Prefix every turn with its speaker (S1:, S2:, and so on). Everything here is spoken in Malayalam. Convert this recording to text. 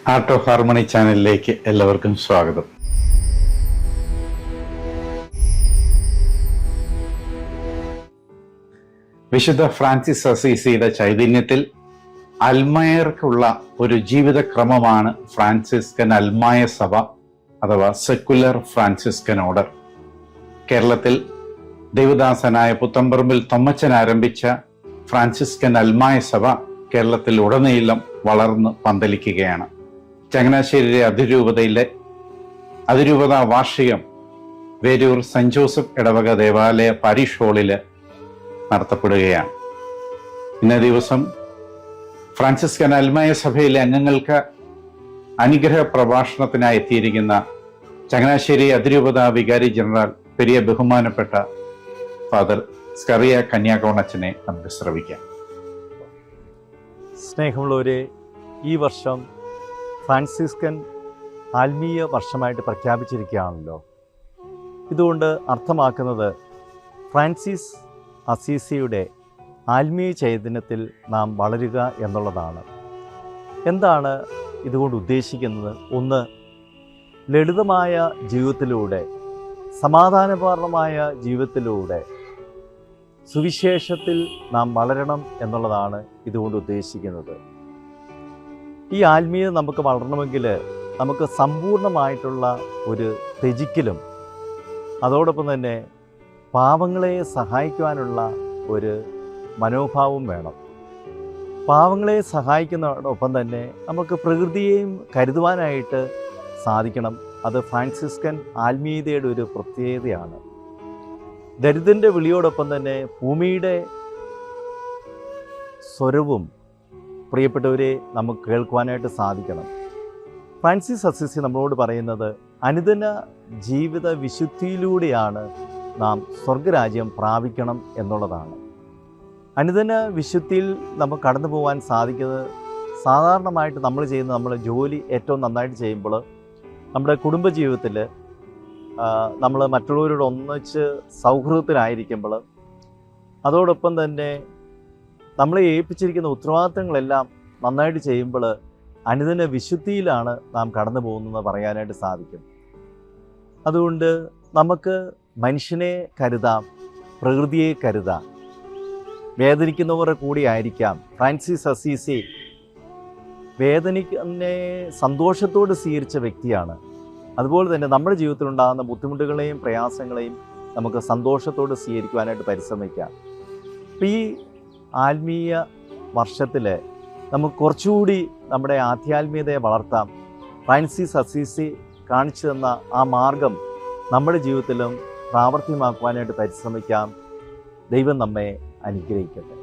S1: ആർട്ട് ഓഫ് ഹാർമണി ചാനലിലേക്ക് എല്ലാവർക്കും സ്വാഗതം. വിശുദ്ധ ഫ്രാൻസിസ് അസീസിയുടെ ചൈതന്യത്തിൽ അൽമായർക്കുള്ള ഒരു ജീവിതക്രമമാണ് ഫ്രാൻസിസ്കൻ അൽമായ സഭ അഥവാ സെക്കുലർ ഫ്രാൻസിസ്കൻ ഓർഡർ. കേരളത്തിൽ ദൈവദാസനായ പുത്തമ്പറമ്പിൽ തൊമ്മച്ചൻ ആരംഭിച്ച ഫ്രാൻസിസ്കൻ അൽമായ സഭ കേരളത്തിൽ ഉടനീളം വളർന്ന് പന്തലിക്കുകയാണ്. ചങ്ങനാശ്ശേരിയിലെ അതിരൂപത വാർഷികം വേരൂർ സെന്റ് ജോസഫ് ഇടവക ദേവാലയ പാരിഷ് ഹാളിൽ നടത്തപ്പെടുകയാണ്. ഇന്നേ ദിവസം ഫ്രാൻസിസ്കൻ അൽമായ സഭയിലെ അംഗങ്ങൾക്ക് അനുഗ്രഹ പ്രഭാഷണത്തിനായി എത്തിയിരിക്കുന്ന ചങ്ങനാശ്ശേരി അതിരൂപത വികാരി ജനറൽ പെരിയ ബഹുമാനപ്പെട്ട ഫാദർ സ്കറിയ കന്യാകോണച്ചനെ നമുക്ക് ശ്രവിക്കാം.
S2: സ്നേഹമുള്ളവരെ, ഈ വർഷം ഫ്രാൻസിസ്കൻ ആത്മീയ വർഷമായിട്ട് പ്രഖ്യാപിച്ചിരിക്കുകയാണല്ലോ. ഇതുകൊണ്ട് അർത്ഥമാക്കുന്നത് ഫ്രാൻസിസ് അസീസിയുടെ ആത്മീയ ചൈതന്യത്തിൽ നാം വളരുക എന്നുള്ളതാണ്. എന്താണ് ഇതുകൊണ്ട് ഉദ്ദേശിക്കുന്നത്? ഒന്ന്, ലളിതമായ ജീവിതത്തിലൂടെ, സമാധാനപൂർണമായ ജീവിതത്തിലൂടെ സുവിശേഷത്തിൽ നാം വളരണം എന്നുള്ളതാണ് ഇതുകൊണ്ട് ഉദ്ദേശിക്കുന്നത്. ഈ ആത്മീയത നമുക്ക് വളരണമെങ്കിൽ നമുക്ക് സമ്പൂർണമായിട്ടുള്ള ഒരു ത്യജിക്കലും അതോടൊപ്പം തന്നെ പാവങ്ങളെ സഹായിക്കുവാനുള്ള ഒരു മനോഭാവവും വേണം. പാവങ്ങളെ സഹായിക്കുന്നതോടൊപ്പം തന്നെ നമുക്ക് പ്രകൃതിയെയും കരുതുവാനായിട്ട് സാധിക്കണം. അത് ഫ്രാൻസിസ്കൻ ആത്മീയതയുടെ ഒരു പ്രത്യേകതയാണ്. ദരിദ്രൻ്റെ വിളിയോടൊപ്പം തന്നെ ഭൂമിയുടെ സ്വരവും പ്രിയപ്പെട്ടവരെ നമുക്ക് കേൾക്കുവാനായിട്ട് സാധിക്കണം. ഫ്രാൻസിസ് അസീസി നമ്മളോട് പറയുന്നത് അനുദിന ജീവിത വിശുദ്ധിയിലൂടെയാണ് നാം സ്വർഗരാജ്യം പ്രാപിക്കണം എന്നുള്ളതാണ്. അനുദിന വിശുദ്ധിയിൽ നമുക്ക് കടന്നു പോകാൻ സാധിക്കുന്നത് സാധാരണമായിട്ട് നമ്മൾ ചെയ്യുന്ന നമ്മുടെ ജോലി ഏറ്റവും നന്നായിട്ട് ചെയ്യുമ്പോൾ, നമ്മുടെ കുടുംബജീവിതത്തിൽ നമ്മൾ മറ്റുള്ളവരോട് ഒന്നിച്ച് സൗഹൃദത്തിലായിരിക്കുമ്പോൾ, അതോടൊപ്പം തന്നെ നമ്മളെ ഏൽപ്പിച്ചിരിക്കുന്ന ഉത്തരവാദിത്തങ്ങളെല്ലാം നന്നായിട്ട് ചെയ്യുമ്പോൾ അനുദിന വിശുദ്ധിയിലാണ് നാം കടന്നു പോകുന്നതെന്ന് പറയാനായിട്ട് സാധിക്കും. അതുകൊണ്ട് നമുക്ക് മനുഷ്യനെ കരുതാം, പ്രകൃതിയെ കരുതാം, വേദനിക്കുന്നവരുടെ കൂടി ആയിരിക്കാം. ഫ്രാൻസിസ് അസീസി വേദനയെ സന്തോഷത്തോട് സ്വീകരിച്ച വ്യക്തിയാണ്. അതുപോലെ തന്നെ നമ്മുടെ ജീവിതത്തിലുണ്ടാകുന്ന ബുദ്ധിമുട്ടുകളെയും പ്രയാസങ്ങളെയും നമുക്ക് സന്തോഷത്തോട് സ്വീകരിക്കുവാനായിട്ട് പരിശ്രമിക്കാം. അപ്പോൾ ഈ ആത്മീയ വർഷത്തിൽ നമുക്ക് കുറച്ചുകൂടി നമ്മുടെ ആധ്യാത്മികതയെ വളർത്താം. ഫ്രാൻസിസ് അസീസി കാണിച്ചു തന്ന ആ മാർഗം നമ്മുടെ ജീവിതത്തിലും പ്രാവർത്തികമാക്കുവാനായിട്ട് പരിശ്രമിക്കാം. ദൈവം നമ്മെ അനുഗ്രഹിക്കട്ടെ.